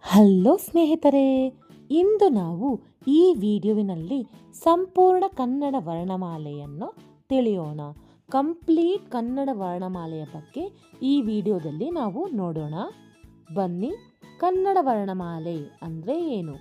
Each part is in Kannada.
ಹಲೋ ಸ್ನೇಹಿತರೆ, ಇಂದು ನಾವು ಈ ವಿಡಿಯೋವಿನಲ್ಲಿ ಸಂಪೂರ್ಣ ಕನ್ನಡ ವರ್ಣಮಾಲೆಯನ್ನು ತಿಳಿಯೋಣ. ಕಂಪ್ಲೀಟ್ ಕನ್ನಡ ವರ್ಣಮಾಲೆಯ ಬಗ್ಗೆ ಈ ವಿಡಿಯೋದಲ್ಲಿ ನಾವು ನೋಡೋಣ. ಬನ್ನಿ, ಕನ್ನಡ ವರ್ಣಮಾಲೆ ಅಂದರೆ ಏನು?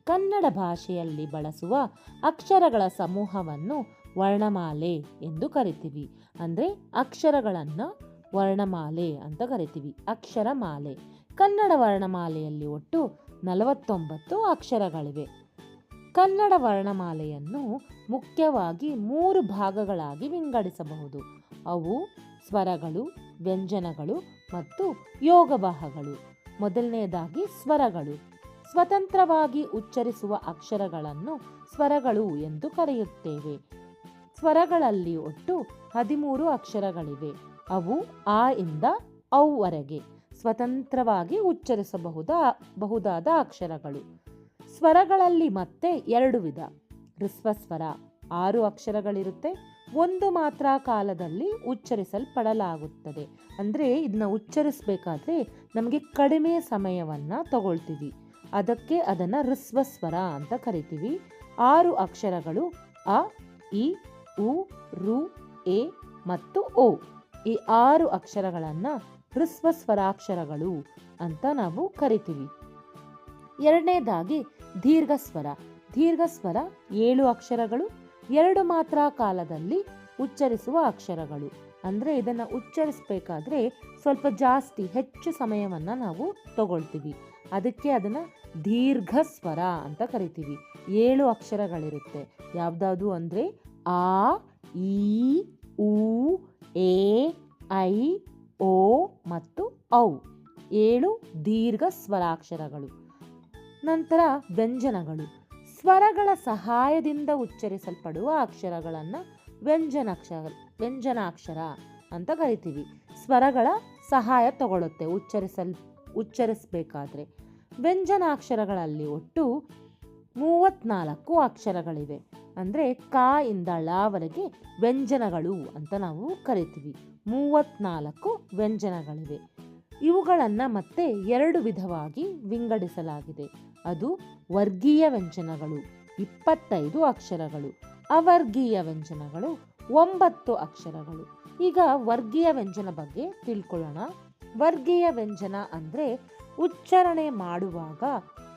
ಕನ್ನಡ ಭಾಷೆಯಲ್ಲಿ ಬಳಸುವ ಅಕ್ಷರಗಳ ಸಮೂಹವನ್ನು ವರ್ಣಮಾಲೆ ಎಂದು ಕರಿತೀವಿ. ಅಂದರೆ ಅಕ್ಷರಗಳನ್ನು ವರ್ಣಮಾಲೆ ಅಂತ ಕರಿತೀವಿ. ಅಕ್ಷರಮಾಲೆ. ಕನ್ನಡ ವರ್ಣಮಾಲೆಯಲ್ಲಿ ಒಟ್ಟು 49 ಅಕ್ಷರಗಳಿವೆ. ಕನ್ನಡ ವರ್ಣಮಾಲೆಯನ್ನು ಮುಖ್ಯವಾಗಿ 3 ಭಾಗಗಳಾಗಿ ವಿಂಗಡಿಸಬಹುದು. ಅವು ಸ್ವರಗಳು, ವ್ಯಂಜನಗಳು ಮತ್ತು ಯೋಗವಾಹಗಳು. ಮೊದಲನೆಯದಾಗಿ ಸ್ವರಗಳು. ಸ್ವತಂತ್ರವಾಗಿ ಉಚ್ಚರಿಸುವ ಅಕ್ಷರಗಳನ್ನು ಸ್ವರಗಳು ಎಂದು ಕರೆಯುತ್ತೇವೆ. ಸ್ವರಗಳಲ್ಲಿ ಒಟ್ಟು 13 ಅಕ್ಷರಗಳಿವೆ. ಅವು ಆ ಇಂದ ಔ ವರೆಗೆ ಸ್ವತಂತ್ರವಾಗಿ ಉಚ್ಚರಿಸಬಹುದಾದ ಅಕ್ಷರಗಳು. ಸ್ವರಗಳಲ್ಲಿ ಮತ್ತೆ 2 ವಿಧ. ಹ್ರಸ್ವ ಸ್ವರ 6 ಅಕ್ಷರಗಳಿರುತ್ತೆ. ಒಂದು ಮಾತ್ರ ಕಾಲದಲ್ಲಿ ಉಚ್ಚರಿಸಲ್ಪಡಲಾಗುತ್ತದೆ. ಅಂದರೆ ಇದನ್ನ ಉಚ್ಚರಿಸಬೇಕಾದ್ರೆ ನಮಗೆ ಕಡಿಮೆ ಸಮಯವನ್ನು ತಗೊಳ್ತೀವಿ. ಅದಕ್ಕೆ ಅದನ್ನು ಹ್ರಸ್ವ ಸ್ವರ ಅಂತ ಕರಿತೀವಿ. 6 ಅಕ್ಷರಗಳು ಅ, ಇ, ಉ, ರು, ಎ ಮತ್ತು ಓ. ಈ 6 ಅಕ್ಷರಗಳನ್ನು ಹ್ರಸ್ವ ಸ್ವರಾಕ್ಷರಗಳು ಅಂತ ನಾವು ಕರಿತೀವಿ. ಎರಡನೇದಾಗಿ ದೀರ್ಘ ಸ್ವರ. ದೀರ್ಘ ಸ್ವರ 7 ಅಕ್ಷರಗಳು, 2 ಮಾತ್ರ ಕಾಲದಲ್ಲಿ ಉಚ್ಚರಿಸುವ ಅಕ್ಷರಗಳು. ಅಂದರೆ ಇದನ್ನು ಉಚ್ಚರಿಸಬೇಕಾದ್ರೆ ಸ್ವಲ್ಪ ಹೆಚ್ಚು ಸಮಯವನ್ನು ನಾವು ತಗೊಳ್ತೀವಿ. ಅದಕ್ಕೆ ಅದನ್ನು ದೀರ್ಘ ಸ್ವರ ಅಂತ ಕರಿತೀವಿ. 7 ಅಕ್ಷರಗಳಿರುತ್ತೆ. ಯಾವ್ದಾವುದು ಅಂದರೆ ಆ, ಈ, ಉ, ಎ, ಐ, ಓ ಮತ್ತು ಔ. 7 ದೀರ್ಘ ಸ್ವರಾಕ್ಷರಗಳು. ನಂತರ ವ್ಯಂಜನಗಳು. ಸ್ವರಗಳ ಸಹಾಯದಿಂದ ಉಚ್ಚರಿಸಲ್ಪಡುವ ಅಕ್ಷರಗಳನ್ನು ವ್ಯಂಜನಾಕ್ಷರ ಅಂತ ಕರಿತೀವಿ. ಸ್ವರಗಳ ಸಹಾಯ ತಗೊಳ್ಳುತ್ತೆ ಉಚ್ಚರಿಸಬೇಕಾದ್ರೆ. ವ್ಯಂಜನಾಕ್ಷರಗಳಲ್ಲಿ ಒಟ್ಟು 34 ಅಕ್ಷರಗಳಿವೆ. ಅಂದರೆ ಕ ಇಂದ ಳವರೆಗೆ ವ್ಯಂಜನಗಳು ಅಂತ ನಾವು ಕರಿತೀವಿ. 34 ವ್ಯಂಜನಗಳಿವೆ. ಇವುಗಳನ್ನು ಮತ್ತೆ 2 ವಿಧವಾಗಿ ವಿಂಗಡಿಸಲಾಗಿದೆ. ಅದು ವರ್ಗೀಯ ವ್ಯಂಜನಗಳು 25 ಅಕ್ಷರಗಳು, ಅವರ್ಗೀಯ ವ್ಯಂಜನಗಳು 9 ಅಕ್ಷರಗಳು. ಈಗ ವರ್ಗೀಯ ವ್ಯಂಜನ ಬಗ್ಗೆ ತಿಳ್ಕೊಳ್ಳೋಣ. ವರ್ಗೀಯ ವ್ಯಂಜನ ಅಂದರೆ ಉಚ್ಚಾರಣೆ ಮಾಡುವಾಗ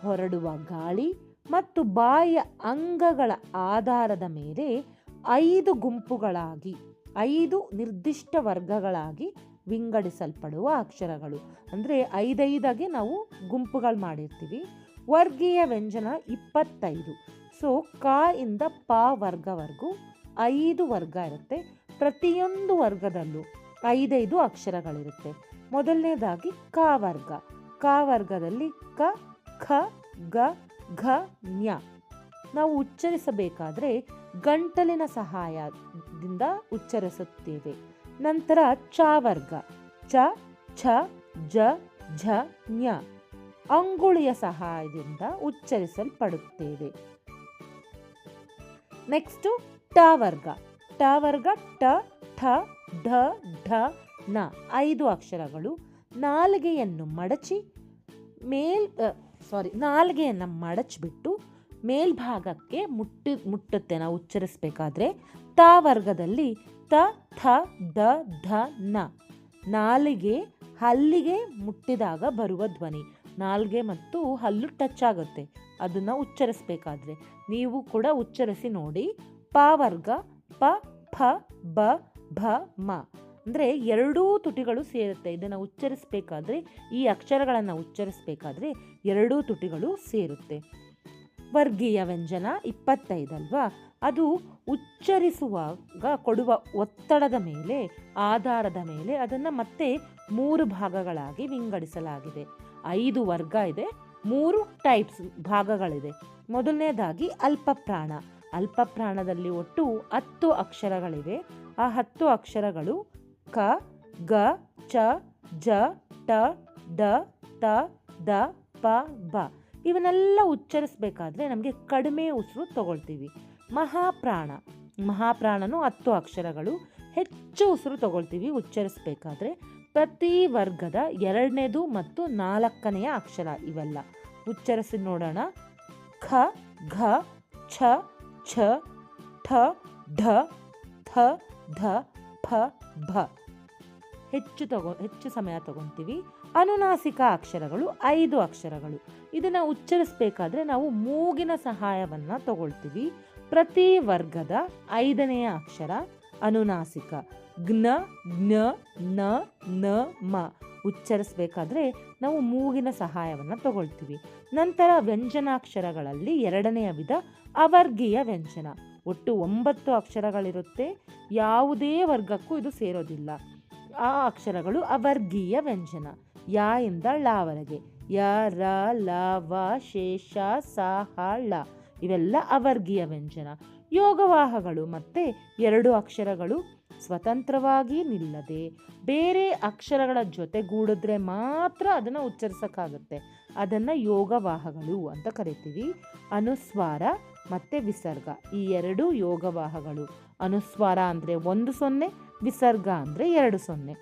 ಹೊರಡುವ ಗಾಳಿ ಮತ್ತು ಬಾಯಿಯ ಅಂಗಗಳ ಆಧಾರದ ಮೇಲೆ 5 ಗುಂಪುಗಳಾಗಿ 5 ನಿರ್ದಿಷ್ಟ ವರ್ಗಗಳಾಗಿ ವಿಂಗಡಿಸಲ್ಪಡುವ ಅಕ್ಷರಗಳು. ಅಂದರೆ 5 ನಾವು ಗುಂಪುಗಳು ಮಾಡಿರ್ತೀವಿ. ವರ್ಗೀಯ ವ್ಯಂಜನ 25. ಸೊ ಕ ಇಂದ ಪ ವರ್ಗವರೆಗೂ 5 ವರ್ಗ ಇರುತ್ತೆ. ಪ್ರತಿಯೊಂದು ವರ್ಗದಲ್ಲೂ 5 ಅಕ್ಷರಗಳಿರುತ್ತೆ. ಮೊದಲನೇದಾಗಿ ಕ ವರ್ಗ. ಕ ವರ್ಗದಲ್ಲಿ ಕ, ಖ, ಗ, ಘ, ಞ. ನಾವು ಉಚ್ಚರಿಸಬೇಕಾದ್ರೆ ಗಂಟಲಿನ ಸಹಾಯದಿಂದ ಉಚ್ಚರಿಸುತ್ತೇವೆ. ನಂತರ ಚ ವರ್ಗ. ಚ, ಛ, ಜ, ಝ, ಞ. ಅಂಗುಳಿಯ ಸಹಾಯದಿಂದ ಉಚ್ಚರಿಸಲ್ಪಡುತ್ತೇವೆ. ನೆಕ್ಸ್ಟ್ ಟ ವರ್ಗ. ಟ ವರ್ಗ ಟ, ಠ, ಢ, ಢ, ನ. 5 ಅಕ್ಷರಗಳು. ನಾಲಿಗೆಯನ್ನು ಮಡಚಿಬಿಟ್ಟು ಮೇಲ್ಭಾಗಕ್ಕೆ ಮುಟ್ಟುತ್ತೆ ನಾವು ಉಚ್ಚರಿಸಬೇಕಾದ್ರೆ. ತ ವರ್ಗದಲ್ಲಿ ತ, ಥ, ದ, ಧ, ನ. ನಾಲಿಗೆ ಹಲ್ಲಿಗೆ ಮುಟ್ಟಿದಾಗ ಬರುವ ಧ್ವನಿ. ನಾಲಿಗೆ ಮತ್ತು ಹಲ್ಲು ಟಚ್ ಆಗುತ್ತೆ ಅದನ್ನು ಉಚ್ಚರಿಸಬೇಕಾದ್ರೆ. ನೀವು ಕೂಡ ಉಚ್ಚರಿಸಿ ನೋಡಿ. ಪ ವರ್ಗ ಪ, ಫ, ಬ, ಭ, ಮ. ಅಂದರೆ 2 ತುಟಿಗಳು ಸೇರುತ್ತೆ. ಇದನ್ನು ಉಚ್ಚರಿಸಬೇಕಾದ್ರೆ, ಈ ಅಕ್ಷರಗಳನ್ನು ಉಚ್ಚರಿಸಬೇಕಾದ್ರೆ 2 ತುಟಿಗಳು ಸೇರುತ್ತೆ. ವರ್ಗೀಯ ವ್ಯಂಜನ 25 ಅಲ್ವಾ? ಅದು ಉಚ್ಚರಿಸುವಾಗ ಕೊಡುವ ಒತ್ತಡದ ಮೇಲೆ ಆಧಾರದ ಮೇಲೆ ಅದನ್ನು ಮತ್ತೆ 3 ಭಾಗಗಳಾಗಿ ವಿಂಗಡಿಸಲಾಗಿದೆ. 5 ವರ್ಗ ಇದೆ, 3 ಟೈಪ್ಸ್ ಭಾಗಗಳಿದೆ. ಮೊದಲನೇದಾಗಿ ಅಲ್ಪಪ್ರಾಣ. ಅಲ್ಪಪ್ರಾಣದಲ್ಲಿ ಒಟ್ಟು 10 ಅಕ್ಷರಗಳಿವೆ. ಆ 10 ಅಕ್ಷರಗಳು ಕ, ಗ, ಚ, ಜ, ಟ, ಡ, ತ, ದ, ಪ, ಬ. ಇವನ್ನೆಲ್ಲ ಉಚ್ಚರಿಸಬೇಕಾದ್ರೆ ನಮಗೆ ಕಡಿಮೆ ಉಸಿರು ತಗೊಳ್ತೀವಿ. ಮಹಾಪ್ರಾಣ. ಮಹಾಪ್ರಾಣನು 10 ಅಕ್ಷರಗಳು. ಹೆಚ್ಚು ಉಸಿರು ತಗೊಳ್ತೀವಿ ಉಚ್ಚರಿಸಬೇಕಾದ್ರೆ. ಪ್ರತಿ ವರ್ಗದ 2ನೇದು ಮತ್ತು 4ನೇಯ ಅಕ್ಷರ ಇವೆಲ್ಲ. ಉಚ್ಚರಿಸಿ ನೋಡೋಣ. ಖ, ಘ, ಛ, ಛ, ಠ, ಢ, ಥ, ಧ, ಫ, ಭ. ಹೆಚ್ಚು ಸಮಯ ತಗೊತೀವಿ. ಅನುನಾಸಿಕ ಅಕ್ಷರಗಳು 5 ಅಕ್ಷರಗಳು. ಇದನ್ನು ಉಚ್ಚರಿಸಬೇಕಾದ್ರೆ ನಾವು ಮೂಗಿನ ಸಹಾಯವನ್ನು ತಗೊಳ್ತೀವಿ. ಪ್ರತಿ ವರ್ಗದ 5ನೆಯ ಅಕ್ಷರ ಅನುನಾಸಿಕ. ಜ್ಞ, ಜ್ಞ, ನ, ನ, ಮ. ಉಚ್ಚರಿಸಬೇಕಾದ್ರೆ ನಾವು ಮೂಗಿನ ಸಹಾಯವನ್ನು ತಗೊಳ್ತೀವಿ. ನಂತರ ವ್ಯಂಜನಾಕ್ಷರಗಳಲ್ಲಿ 2ನೆಯ ವಿಧ ಅವರ್ಗೀಯ ವ್ಯಂಜನ. ಒಟ್ಟು 9 ಅಕ್ಷರಗಳಿರುತ್ತೆ. ಯಾವುದೇ ವರ್ಗಕ್ಕೂ ಇದು ಸೇರೋದಿಲ್ಲ. ಆ ಅಕ್ಷರಗಳು ಅವರ್ಗೀಯ ವ್ಯಂಜನ. ಯ ಇಂದ ಳವರೆಗೆ ಯ, ರ, ಲ, ವ, ಶೇಷ, ಸ, ಹ, ಳ ಇವೆಲ್ಲ ಅವರ್ಗೀಯ ವ್ಯಂಜನ. ಯೋಗವಾಹಗಳು ಮತ್ತೆ 2 ಅಕ್ಷರಗಳು ಸ್ವತಂತ್ರವಾಗಿ ನಿಲ್ಲದೆ ಬೇರೆ ಅಕ್ಷರಗಳ ಜೊತೆಗೂಡಿದ್ರೆ ಮಾತ್ರ ಅದನ್ನು ಉಚ್ಚರಿಸೋಕ್ಕಾಗುತ್ತೆ. ಅದನ್ನು ಯೋಗವಾಹಗಳು ಅಂತ ಕರಿತೀವಿ. ಅನುಸ್ವಾರ ಮತ್ತು ವಿಸರ್ಗ ಈ 2 ಯೋಗವಾಹಗಳು. ಅನುಸ್ವಾರ ಅಂದರೆ 1 0, ವಿಸರ್ಗ ಅಂದರೆ 2 0.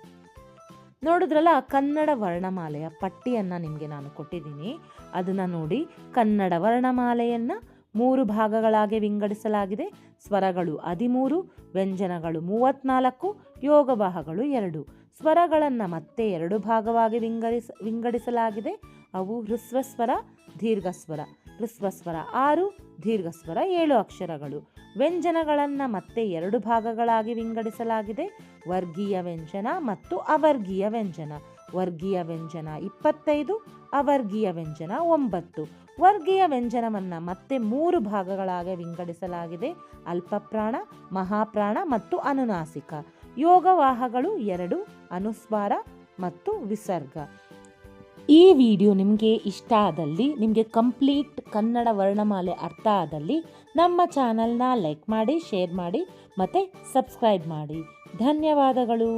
ನೋಡಿದ್ರಲ್ಲ, ಕನ್ನಡ ವರ್ಣಮಾಲೆಯ ಪಟ್ಟಿಯನ್ನು ನಿಮಗೆ ನಾನು ಕೊಟ್ಟಿದ್ದೀನಿ. ಅದನ್ನು ನೋಡಿ. ಕನ್ನಡ ವರ್ಣಮಾಲೆಯನ್ನು 3 ಭಾಗಗಳಾಗಿ ವಿಂಗಡಿಸಲಾಗಿದೆ. ಸ್ವರಗಳು 13, ವ್ಯಂಜನಗಳು 34, ಯೋಗವಾಹಗಳು 2. ಸ್ವರಗಳನ್ನು ಮತ್ತೆ 2 ಭಾಗವಾಗಿ ವಿಂಗಡಿಸಲಾಗಿದೆ. ಅವು ಹ್ರಸ್ವಸ್ವರ, ದೀರ್ಘಸ್ವರ. ಹ್ರಸ್ವಸ್ವರ 6, ದೀರ್ಘಸ್ವರ 7 ಅಕ್ಷರಗಳು. ವ್ಯಂಜನಗಳನ್ನು ಮತ್ತೆ 2 ಭಾಗಗಳಾಗಿ ವಿಂಗಡಿಸಲಾಗಿದೆ. ವರ್ಗೀಯ ವ್ಯಂಜನ ಮತ್ತು ಅವರ್ಗೀಯ ವ್ಯಂಜನ. ವರ್ಗೀಯ ವ್ಯಂಜನ 25, ಅವರ್ಗೀಯ ವ್ಯಂಜನ 9. ವರ್ಗೀಯ ವ್ಯಂಜನವನ್ನು ಮತ್ತೆ 3 ಭಾಗಗಳಾಗಿ ವಿಂಗಡಿಸಲಾಗಿದೆ. ಅಲ್ಪಪ್ರಾಣ, ಮಹಾಪ್ರಾಣ ಮತ್ತು ಅನುನಾಸಿಕ. ಯೋಗವಾಹಗಳು 2, ಅನುಸ್ವಾರ ಮತ್ತು ವಿಸರ್ಗ. ಈ ವಿಡಿಯೋ ನಿಮಗೆ ಇಷ್ಟ ಆದಲ್ಲಿ, ನಿಮಗೆ ಕಂಪ್ಲೀಟ್ ಕನ್ನಡ ವರ್ಣಮಾಲೆ ಅರ್ಥ ಆದಲ್ಲಿ ನಮ್ಮ ಚಾನಲ್ನ ಲೈಕ್ ಮಾಡಿ, ಶೇರ್ ಮಾಡಿ ಮತ್ತು ಸಬ್ಸ್ಕ್ರೈಬ್ ಮಾಡಿ. ಧನ್ಯವಾದಗಳು.